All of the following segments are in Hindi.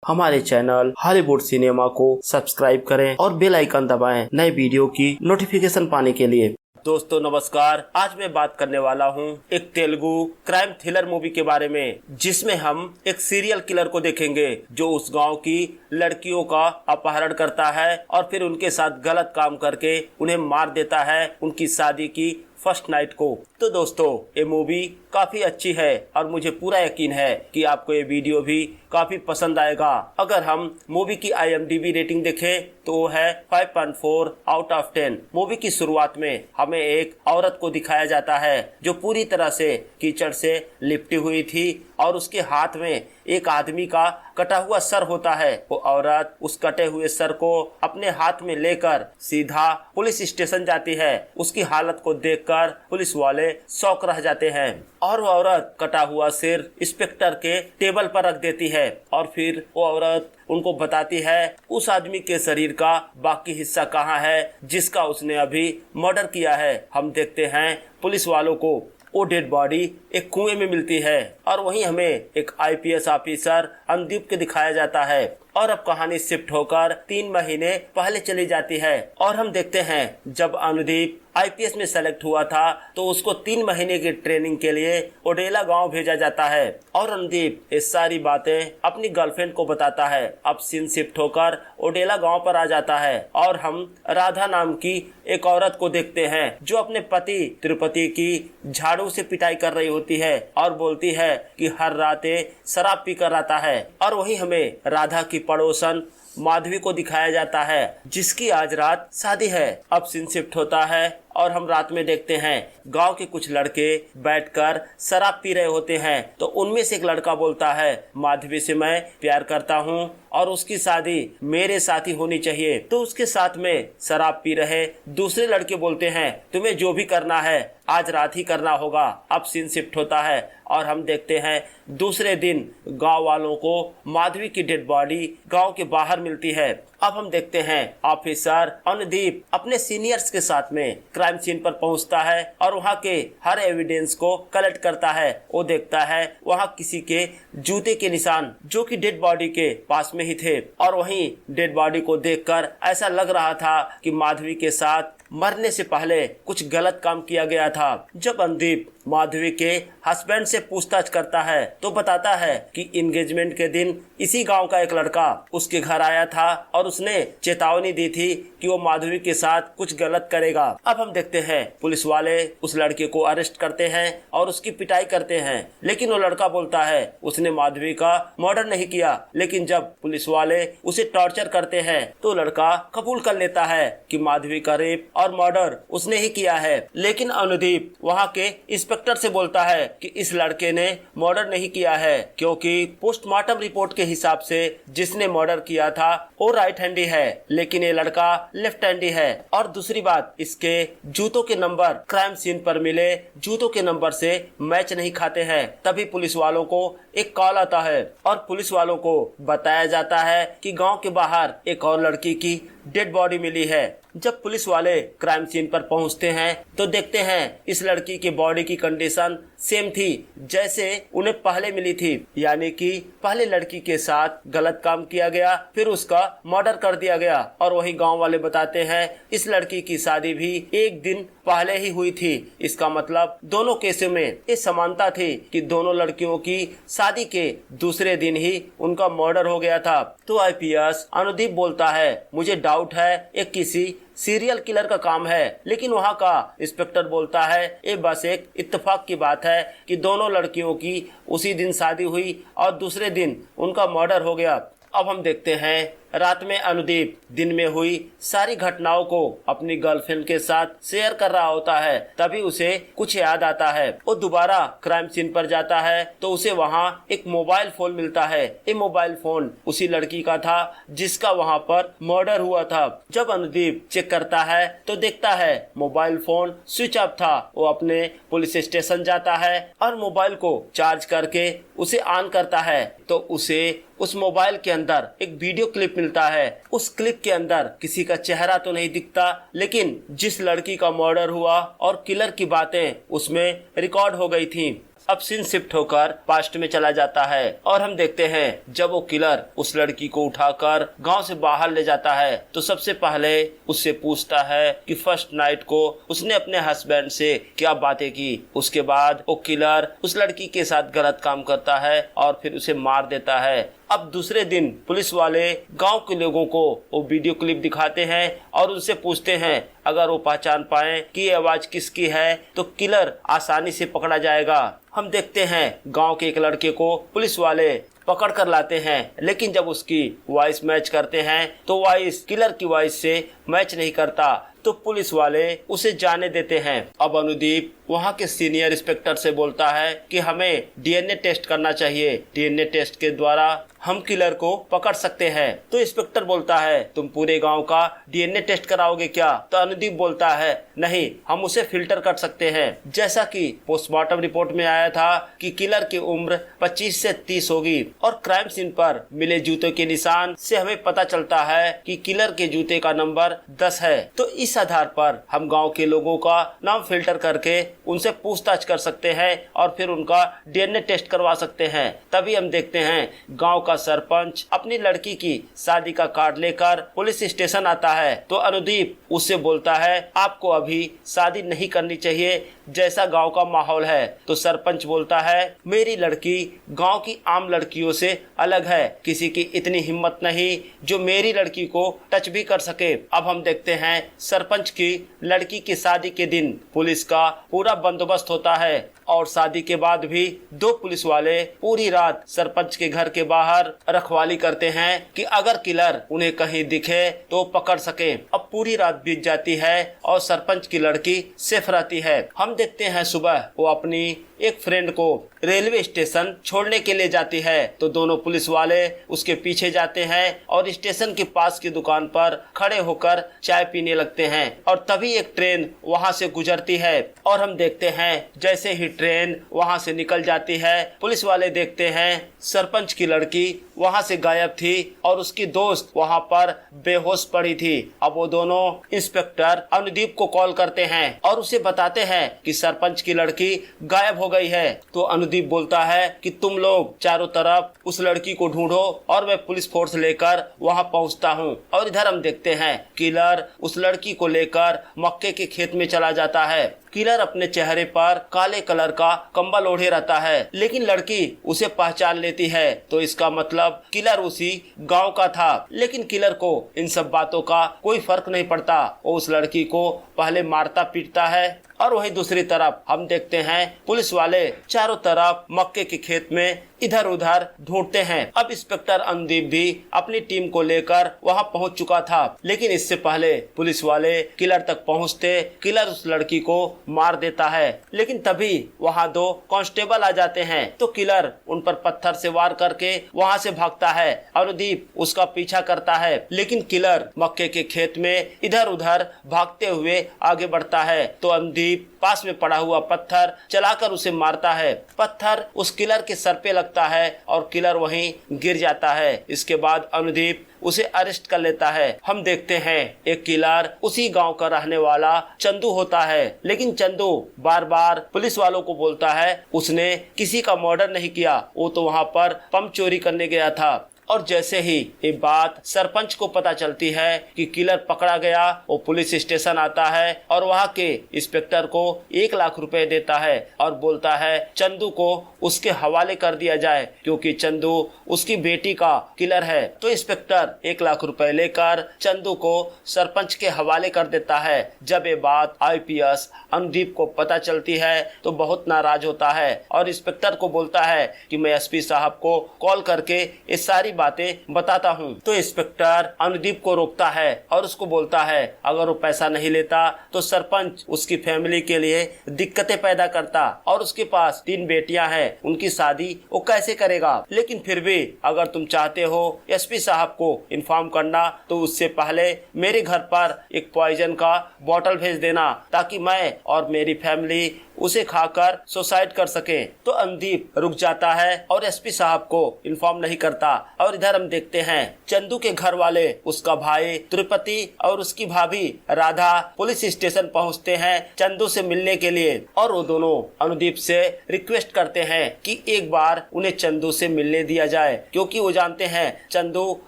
हमारे चैनल हॉलीवुड सिनेमा को सब्सक्राइब करें और बेल आइकन दबाएं नए वीडियो की नोटिफिकेशन पाने के लिए। दोस्तों नमस्कार, आज मैं बात करने वाला हूं एक तेलुगु क्राइम थ्रिलर मूवी के बारे में, जिसमें हम एक सीरियल किलर को देखेंगे जो उस गांव की लड़कियों का अपहरण करता है और फिर उनके साथ गलत काम करके उन्हें मार देता है उनकी शादी की फर्स्ट नाइट को। तो दोस्तों ये मूवी काफी अच्छी है और मुझे पूरा यकीन है कि आपको ये वीडियो भी काफी पसंद आएगा। अगर हम मूवी की IMDb रेटिंग देखें तो वो है 5.4 आउट ऑफ 10। मूवी की शुरुआत में हमें एक औरत को दिखाया जाता है जो पूरी तरह से कीचड़ से लिपटी हुई थी और उसके हाथ में एक आदमी का कटा हुआ सर होता है। वो औरत उस कटे हुए सर को अपने हाथ में लेकर सीधा पुलिस स्टेशन जाती है। उसकी हालत को देखकर पुलिस वाले शॉक रह जाते हैं और वो औरत कटा हुआ सिर इंस्पेक्टर के टेबल पर रख देती है और फिर वो औरत उनको बताती है उस आदमी के शरीर का बाकी हिस्सा कहाँ है जिसका उसने अभी मर्डर किया है। हम देखते हैं पुलिस वालों को वो डेड बॉडी एक कुएं में मिलती है और वहीं हमें एक IPS ऑफिसर अनुदीप के दिखाया जाता है। और अब कहानी शिफ्ट होकर 3 महीने पहले चली जाती है और हम देखते हैं जब अनुदीप IPS में सेलेक्ट हुआ था तो उसको 3 महीने की ट्रेनिंग के लिए ओडेला गांव भेजा जाता है और अनुदीप ये सारी बातें अपनी गर्लफ्रेंड को बताता है। अब सीन शिफ्ट होकर ओडेला गांव पर आ जाता है और हम राधा नाम की एक औरत को देखते हैं जो अपने पति तिरुपति की झाड़ू से पिटाई कर रही होती है और बोलती है कि हर रात शराब पीकर आता है। और वही हमें राधा की पड़ोसन माधवी को दिखाया जाता है जिसकी आज रात शादी है। अब सीन शिफ्ट होता है और हम रात में देखते हैं गांव के कुछ लड़के बैठकर शराब पी रहे होते हैं। तो उनमें से एक लड़का बोलता है माधवी से मैं प्यार करता हूं और उसकी शादी मेरे साथ ही होनी चाहिए। तो उसके साथ में शराब पी रहे दूसरे लड़के बोलते हैं तुम्हें जो भी करना है आज रात ही करना होगा। अब सीन शिफ्ट होता है और हम देखते हैं दूसरे दिन गांव वालों को माधवी की डेड बॉडी गांव के बाहर मिलती है। अब हम देखते हैं ऑफिसर अनुदीप अपने सीनियर्स के साथ में क्राइम सीन पर पहुंचता है और वहां के हर एविडेंस को कलेक्ट करता है। वो देखता है वहां किसी के जूते के निशान जो कि डेड बॉडी के पास में ही थे और वहीं डेड बॉडी को देखकर ऐसा लग रहा था कि माधवी के साथ मरने से पहले कुछ गलत काम किया गया था। जब अनुदीप माधवी के हस्बैंड से पूछताछ करता है तो बताता है कि एंगेजमेंट के दिन इसी गांव का एक लड़का उसके घर आया था और उसने चेतावनी दी थी कि वो माधवी के साथ कुछ गलत करेगा। अब हम देखते हैं पुलिस वाले उस लड़के को अरेस्ट करते हैं और उसकी पिटाई करते हैं, लेकिन वो लड़का बोलता है उसने माधवी का मर्डर नहीं किया। लेकिन जब पुलिस वाले उसे टॉर्चर करते हैं तो लड़का कबूल कर लेता है कि माधवी का रेप और मर्डर उसने ही किया है। लेकिन अनुदीप वहाँ के इंस्पेक्टर से बोलता है कि इस लड़के ने मर्डर नहीं किया है क्योंकि पोस्टमार्टम रिपोर्ट के हिसाब से जिसने मर्डर किया था वो राइट हैंडी है लेकिन ये लड़का लेफ्ट हैंडी है। और दूसरी बात इसके जूतों के नंबर क्राइम सीन पर मिले जूतों के नंबर से मैच नहीं खाते हैं। तभी पुलिस वालों को एक कॉल आता है और पुलिस वालों को बताया जाता है कि गांव के बाहर एक और लड़की की डेड बॉडी मिली है। जब पुलिस वाले क्राइम सीन पर पहुंचते हैं तो देखते हैं इस लड़की की बॉडी की कंडीशन सेम थी जैसे उन्हें पहले मिली थी, यानी कि पहले लड़की के साथ गलत काम किया गया फिर उसका मर्डर कर दिया गया। और वही गांव वाले बताते हैं इस लड़की की शादी भी एक दिन पहले ही हुई थी। इसका मतलब दोनों केसों में ये समानता थी कि दोनों लड़कियों की शादी के दूसरे दिन ही उनका मर्डर हो गया था। तो IPS अनुदीप बोलता है मुझे डाउट है ये किसी सीरियल किलर का काम है, लेकिन वहाँ का इंस्पेक्टर बोलता है ये बस एक इत्तेफाक की बात है कि दोनों लड़कियों की उसी दिन शादी हुई और दूसरे दिन उनका मर्डर हो गया। अब हम देखते हैं रात में अनुदीप दिन में हुई सारी घटनाओं को अपनी गर्लफ्रेंड के साथ शेयर कर रहा होता है। तभी उसे कुछ याद आता है। वो दोबारा क्राइम सीन पर जाता है तो उसे वहाँ एक मोबाइल फोन मिलता है। ये मोबाइल फोन उसी लड़की का था जिसका वहाँ पर मर्डर हुआ था। जब अनुदीप चेक करता है तो देखता है मोबाइल फोन स्विच ऑफ था। वो अपने पुलिस स्टेशन जाता है और मोबाइल को चार्ज करके उसे ऑन करता है तो उसे उस मोबाइल के अंदर एक वीडियो क्लिप मिलता है। उस क्लिप के अंदर किसी का चेहरा तो नहीं दिखता, लेकिन जिस लड़की का मर्डर हुआ और किलर की बातें उसमें रिकॉर्ड हो गई थी। अब सीन शिफ्ट होकर पास्ट में चला जाता है और हम देखते हैं जब वो किलर उस लड़की को उठाकर गांव से बाहर ले जाता है तो सबसे पहले उससे पूछता है कि फर्स्ट नाइट को उसने अपने हस्बैंड से क्या बातें की। उसके बाद वो किलर उस लड़की के साथ गलत काम करता है और फिर उसे मार देता है। अब दूसरे दिन पुलिस वाले गांव के लोगों को वो वीडियो क्लिप दिखाते हैं और उनसे पूछते हैं अगर वो पहचान पाए कि ये आवाज किसकी है तो किलर आसानी से पकड़ा जाएगा। हम देखते हैं गांव के एक लड़के को पुलिस वाले पकड़ कर लाते हैं, लेकिन जब उसकी वॉइस मैच करते हैं तो वॉइस किलर की वॉइस से मैच नहीं करता तो पुलिस वाले उसे जाने देते हैं। अब अनुदीप वहाँ के सीनियर इंस्पेक्टर से बोलता है कि हमें डीएनए टेस्ट करना चाहिए, डीएनए टेस्ट के द्वारा हम किलर को पकड़ सकते हैं। तो इंस्पेक्टर बोलता है तुम पूरे गांव का डीएनए टेस्ट कराओगे क्या? तो अनुदीप बोलता है नहीं, हम उसे फिल्टर कर सकते हैं। जैसा कि पोस्टमार्टम रिपोर्ट में आया था कि किलर की उम्र 25 से 30 होगी और क्राइम सीन पर मिले जूतों के निशान से हमें पता चलता है कि किलर के जूते का नंबर 10 है। तो इस आधार पर हम गांव के लोगों का नाम फिल्टर करके उनसे पूछताछ कर सकते हैं और फिर उनका डीएनए टेस्ट करवा सकते हैं। तभी हम देखते हैं गांव का सरपंच अपनी लड़की की शादी का कार्ड लेकर पुलिस स्टेशन आता है। तो अनुदीप उससे बोलता है आपको अभी शादी नहीं करनी चाहिए, जैसा गांव का माहौल है। तो सरपंच बोलता है मेरी लड़की गांव की आम लड़कियों से अलग है, किसी की इतनी हिम्मत नहीं जो मेरी लड़की को टच भी कर सके। अब हम देखते हैं सरपंच की लड़की की शादी के दिन पुलिस का पूरा बंदोबस्त होता है और शादी के बाद भी 2 पुलिस वाले पूरी रात सरपंच के घर के बाहर रखवाली करते हैं कि अगर किलर उन्हें कहीं दिखे तो पकड़ सके। अब पूरी रात बीत जाती है और सरपंच की लड़की सेफ रहती है। हम देखते हैं सुबह वो अपनी एक फ्रेंड को रेलवे स्टेशन छोड़ने के लिए जाती है तो दोनों पुलिस वाले उसके पीछे जाते हैं और स्टेशन के पास की दुकान पर खड़े होकर चाय पीने लगते हैं और तभी एक ट्रेन वहां से गुजरती है और हम देखते हैं जैसे ही ट्रेन वहां से निकल जाती है पुलिस वाले देखते हैं सरपंच की लड़की वहां से गायब थी और उसकी दोस्त वहां पर बेहोश पड़ी थी। अब वो दोनों इंस्पेक्टर अनुदीप को कॉल करते हैं और उसे बताते हैं कि सरपंच की लड़की गायब हो गई है। तो अनुदीप बोलता है कि तुम लोग चारों तरफ उस लड़की को ढूंढो और मैं पुलिस फोर्स लेकर वहां पहुंचता हूं। और इधर हम देखते हैं किलर उस लड़की को लेकर मक्के के खेत में चला जाता है। किलर अपने चेहरे पर काले कलर का कंबल ओढ़े रहता है, लेकिन लड़की उसे पहचान लेती है तो इसका मतलब किलर उसी गांव का था। लेकिन किलर को इन सब बातों का कोई फर्क नहीं पड़ता, वो उस लड़की को पहले मारता पीटता है। और वहीं दूसरी तरफ हम देखते हैं पुलिस वाले चारों तरफ मक्के के खेत में इधर उधर ढूंढते हैं। अब इंस्पेक्टर अनुदीप भी अपनी टीम को लेकर वहां पहुंच चुका था, लेकिन इससे पहले पुलिस वाले किलर तक पहुंचते किलर उस लड़की को मार देता है। लेकिन तभी वहां 2 कांस्टेबल आ जाते हैं तो किलर उन पर पत्थर से वार करके वहां से भागता है। अनुदीप उसका पीछा करता है, लेकिन किलर मक्के के खेत में इधर उधर भागते हुए आगे बढ़ता है तो अनुदीप पास में पड़ा हुआ पत्थर चलाकर उसे मारता है। पत्थर उस किलर के सर पे लगता है और किलर वहीं गिर जाता है। इसके बाद अनुदीप उसे अरेस्ट कर लेता है। हम देखते हैं एक किलर उसी गांव का रहने वाला चंदू होता है, लेकिन चंदू बार बार पुलिस वालों को बोलता है उसने किसी का मर्डर नहीं किया, वो तो वहां पर पंप चोरी करने गया था। और जैसे ही ये बात सरपंच को पता चलती है कि किलर पकड़ा गया, वो पुलिस स्टेशन आता है और वहाँ के इंस्पेक्टर को 1 लाख रुपए देता है और बोलता है चंदू को उसके हवाले कर दिया जाए क्योंकि चंदू उसकी बेटी का किलर है। तो इंस्पेक्टर 1 लाख रुपए लेकर चंदू को सरपंच के हवाले कर देता है। जब ये बात आईपीएस अनुदीप को पता चलती है तो बहुत नाराज होता है और इंस्पेक्टर को बोलता है कि मैं एसपी साहब को कॉल करके ये सारी बातें बताता हूँ। तो इंस्पेक्टर अनुदीप को रोकता है और उसको बोलता है अगर वो पैसा नहीं लेता तो सरपंच उसकी फैमिली के लिए दिक्कतें पैदा करता और उसके पास 3 बेटियां हैं, उनकी शादी वो कैसे करेगा। लेकिन फिर भी अगर तुम चाहते हो एसपी साहब को इन्फॉर्म करना तो उससे पहले मेरे घर पर एक पॉइजन का बोतल भेज देना ताकि मैं और मेरी फैमिली उसे खाकर सुसाइड कर सके। तो अनुदीप रुक जाता है और एसपी साहब को इन्फॉर्म नहीं करता। और इधर हम देखते हैं चंदू के घर वाले, उसका भाई तिरुपति और उसकी भाभी राधा पुलिस स्टेशन पहुंचते हैं चंदू से मिलने के लिए। और वो दोनों अनुदीप से रिक्वेस्ट करते हैं कि एक बार उन्हें चंदू से मिलने दिया जाए, क्योंकि वो जानते हैं चंदू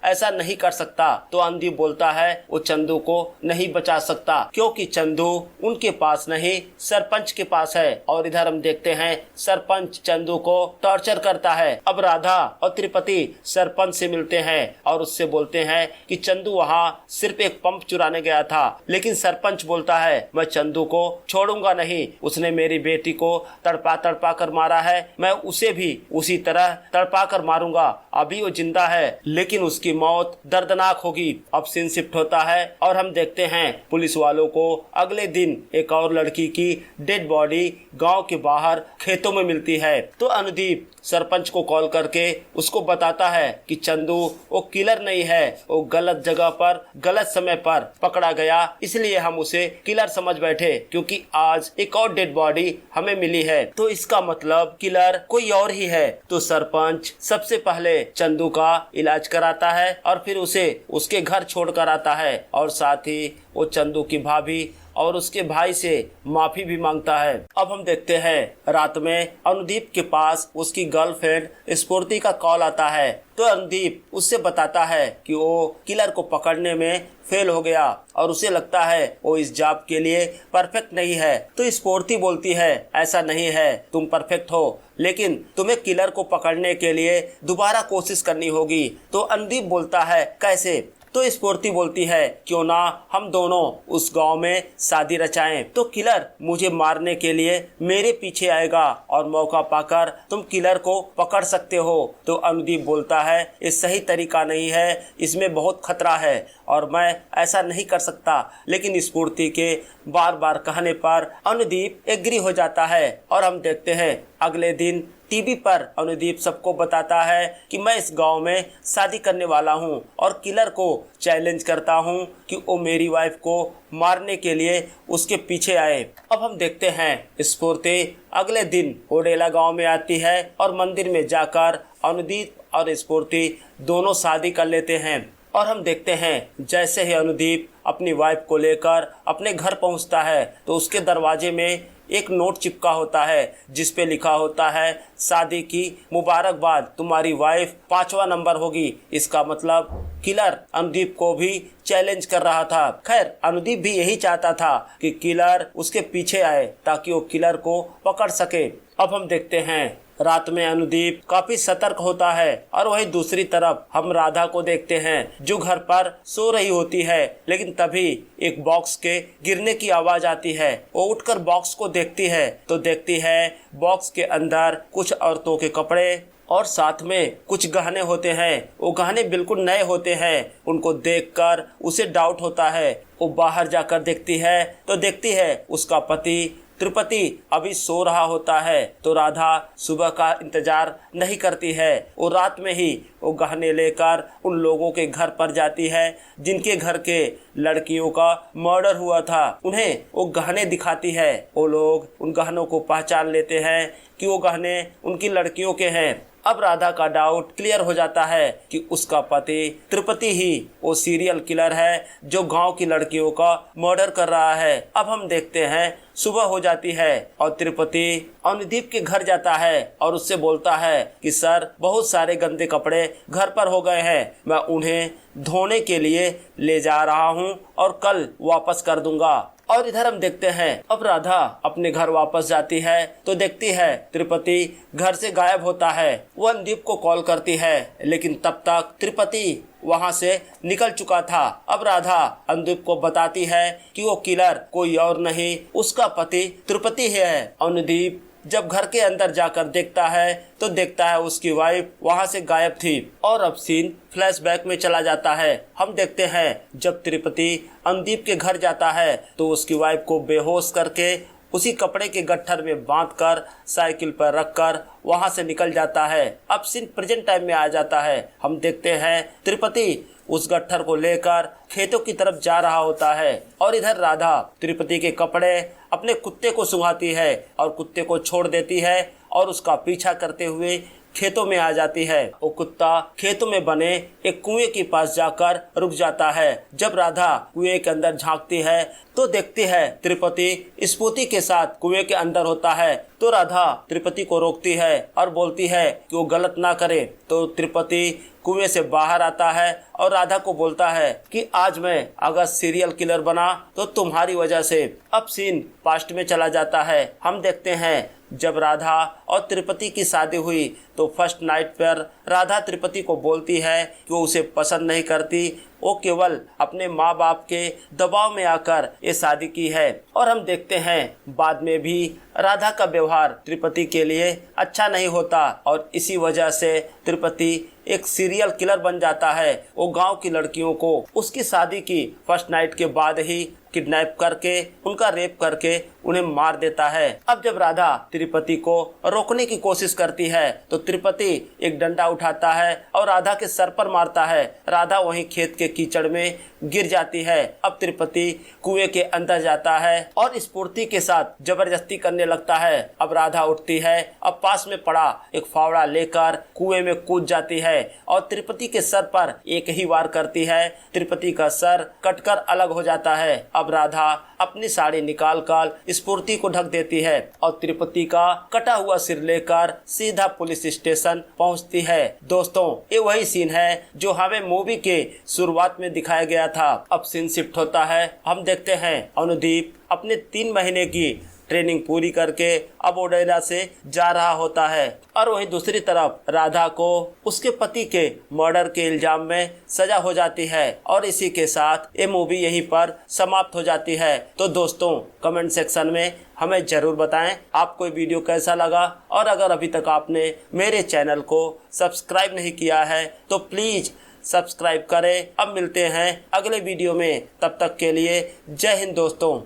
ऐसा नहीं कर सकता। तो अनुदीप बोलता है वो चंदू को नहीं बचा सकता, क्योंकि चंदू उनके पास नहीं सरपंच के पास है। और इधर हम देखते हैं सरपंच चंदू को टॉर्चर करता है। अब राधा और तिरुपति सरपंच से मिलते हैं और उससे बोलते हैं कि चंदू वहाँ सिर्फ एक पंप चुराने गया था, लेकिन सरपंच बोलता है मैं चंदू को छोड़ूंगा नहीं, उसने मेरी बेटी को तड़पा तड़पा कर मारा है, मैं उसे भी उसी तरह तड़पा कर मारूंगा। अभी वो जिंदा है लेकिन उसकी मौत दर्दनाक होगी। अब सीन शिफ्ट होता है और हम देखते हैं पुलिस वालों को अगले दिन एक और लड़की की डेड बॉडी गांव के बाहर खेतों में मिलती है। तो अनुदीप सरपंच को कॉल करके उसको बताता है कि चंदू वो किलर नहीं है, वो गलत जगह पर गलत समय पर पकड़ा गया, इसलिए हम उसे किलर समझ बैठे, क्योंकि आज एक और डेड बॉडी हमें मिली है, तो इसका मतलब किलर कोई और ही है। तो सरपंच सबसे पहले चंदू का इलाज कराता है और फिर उसे उसके घर छोड़ कर आता है और साथ ही वो चंदू की भाभी और उसके भाई से माफी भी मांगता है। अब हम देखते हैं रात में अनुदीप के पास उसकी गर्लफ्रेंड स्फूर्ति का कॉल आता है। तो अनुदीप उससे बताता है कि वो किलर को पकड़ने में फेल हो गया और उसे लगता है वो इस जॉब के लिए परफेक्ट नहीं है। तो स्फूर्ति बोलती है ऐसा नहीं है, तुम परफेक्ट हो, लेकिन तुम्हें किलर को पकड़ने के लिए दोबारा कोशिश करनी होगी। तो अनुदीप बोलता है कैसे? तो स्फूर्ति बोलती है क्यों ना हम दोनों उस गांव में शादी रचाएं, तो किलर मुझे मारने के लिए मेरे पीछे आएगा और मौका पाकर तुम किलर को पकड़ सकते हो। तो अनुदीप बोलता है ये सही तरीका नहीं है, इसमें बहुत खतरा है और मैं ऐसा नहीं कर सकता। लेकिन स्फूर्ति के बार बार कहने पर अनुदीप एग्री हो जाता है। और हम देखते हैं अगले दिन टीवी पर अनुदीप सबको बताता है कि मैं इस गांव में शादी करने वाला हूं और किलर को चैलेंज करता हूं कि वो मेरी वाइफ को मारने के लिए उसके पीछे आए। अब हम देखते हैं स्फूर्ति अगले दिन ओडेला गांव में आती है और मंदिर में जाकर अनुदीप और स्फूर्ति दोनों शादी कर लेते हैं। और हम देखते हैं जैसे ही अनुदीप अपनी वाइफ को लेकर अपने घर पहुंचता है तो उसके दरवाजे में एक नोट चिपका होता है जिस पे लिखा होता है शादी की मुबारकबाद, तुम्हारी वाइफ 5वां नंबर होगी। इसका मतलब किलर अनुदीप को भी चैलेंज कर रहा था। खैर अनुदीप भी यही चाहता था कि किलर उसके पीछे आए ताकि वो किलर को पकड़ सके। अब हम देखते हैं रात में अनुदीप काफी सतर्क होता है और वहीं दूसरी तरफ हम राधा को देखते हैं जो घर पर सो रही होती है, लेकिन तभी एक बॉक्स के गिरने की आवाज आती है। वो उठकर बॉक्स को देखती है तो देखती है बॉक्स के अंदर कुछ औरतों के कपड़े और साथ में कुछ गहने होते हैं। वो गहने बिल्कुल नए होते हैं। उनको देखकर उसे डाउट होता है। वो बाहर जाकर देखती है तो देखती है उसका पति तिरुपति अभी सो रहा होता है। तो राधा सुबह का इंतजार नहीं करती है, वो रात में ही वो गहने लेकर उन लोगों के घर पर जाती है जिनके घर के लड़कियों का मर्डर हुआ था। उन्हें वो गहने दिखाती है। वो लोग उन गहनों को पहचान लेते हैं कि वो गहने उनकी लड़कियों के हैं। अब राधा का डाउट क्लियर हो जाता है कि उसका पति तिरुपति ही वो सीरियल किलर है जो गांव की लड़कियों का मर्डर कर रहा है। अब हम देखते हैं सुबह हो जाती है और तिरुपति अनुदीप के घर जाता है और उससे बोलता है कि सर बहुत सारे गंदे कपड़े घर पर हो गए हैं, मैं उन्हें धोने के लिए ले जा रहा हूं और कल वापस कर दूंगा। और इधर हम देखते हैं अब राधा अपने घर वापस जाती है तो देखती है तिरुपति घर से गायब होता है। वो अनुदीप को कॉल करती है लेकिन तब तक तिरुपति वहां से निकल चुका था। अब राधा अनुदीप को बताती है कि वो किलर कोई और नहीं उसका पति तिरुपति है। अनुदीप जब घर के अंदर जाकर देखता है तो देखता है उसकी वाइफ वहां से गायब थी। और अब सीन फ्लैशबैक में चला जाता है। हम देखते हैं जब तिरुपति अनुदीप के घर जाता है तो उसकी वाइफ को बेहोश करके उसी कपड़े के गट्ठर में बांधकर साइकिल पर रखकर वहां से निकल जाता है। अब सीन प्रेजेंट टाइम में आ जाता है। हम देखते हैं त्रिपति उस गट्ठर को लेकर खेतों की तरफ जा रहा होता है और इधर राधा त्रिपति के कपड़े अपने कुत्ते को सुंघाती है और कुत्ते को छोड़ देती है और उसका पीछा करते हुए खेतों में आ जाती है। वो कुत्ता खेतों में बने एक कुएं के पास जाकर रुक जाता है। जब राधा कुएं के अंदर झांकती है तो देखती है त्रिपति स्फूर्ति के साथ कुएं के अंदर होता है। तो राधा त्रिपति को रोकती है और बोलती है कि वो गलत ना करे। तो त्रिपति कुएं से बाहर आता है और राधा को बोलता है कि आज मैं अगर सीरियल किलर बना तो तुम्हारी वजह से। अब सीन पास्ट में चला जाता है। हम देखते हैं जब राधा और त्रिपति की शादी हुई तो फर्स्ट नाइट पर राधा त्रिपति को बोलती है कि वो उसे पसंद नहीं करती, वो केवल अपने माँ बाप के दबाव में आकर ये शादी की है। और हम देखते हैं बाद में भी राधा का व्यवहार त्रिपति के लिए अच्छा नहीं होता और इसी वजह से त्रिपति एक सीरियल किलर बन जाता है। वो गांव की लड़कियों को उसकी शादी की फर्स्ट नाइट के बाद ही किडनैप करके उनका रेप करके उन्हें मार देता है। अब जब राधा त्रिपति को रोकने की कोशिश करती है तो त्रिपति एक डंडा उठाता है और राधा के सर पर मारता है। राधा वहीं खेत के कीचड़ में गिर जाती है। अब त्रिपति कुएं के अंदर जाता है और स्फूर्ति के साथ जबरदस्ती करने लगता है। अब राधा उठती है, अब पास में पड़ा एक फावड़ा लेकर कुएं में कूद जाती है और त्रिपति के सर पर एक ही वार करती है। त्रिपति का सर कटकर अलग हो जाता है। अब राधा अपनी साड़ी निकाल कर स्फूर्ति को ढक देती है और त्रिपति का कटा हुआ सिर लेकर सीधा पुलिस स्टेशन पहुंचती है। दोस्तों, ये वही सीन है जो हमें मूवी के शुरुआत में दिखाया गया था। अब सीन शिफ्ट होता है। हम देखते हैं अनुदीप अपने 3 महीने की ट्रेनिंग पूरी करके अब ओडेरा से जा रहा होता है और वहीं दूसरी तरफ राधा को उसके पति के मर्डर के इल्जाम में सजा हो जाती है। और इसी के साथ ये मूवी यहीं पर समाप्त हो जाती है। तो दोस्तों, कमेंट सेक्शन में हमें जरूर बताएं आपको ये वीडियो कैसा लगा और अगर अभी तक आपने मेरे चैनल को सब्सक्राइब नहीं किया है तो प्लीज़ सब्सक्राइब करें। अब मिलते हैं अगले वीडियो में, तब तक के लिए जय हिंद दोस्तों।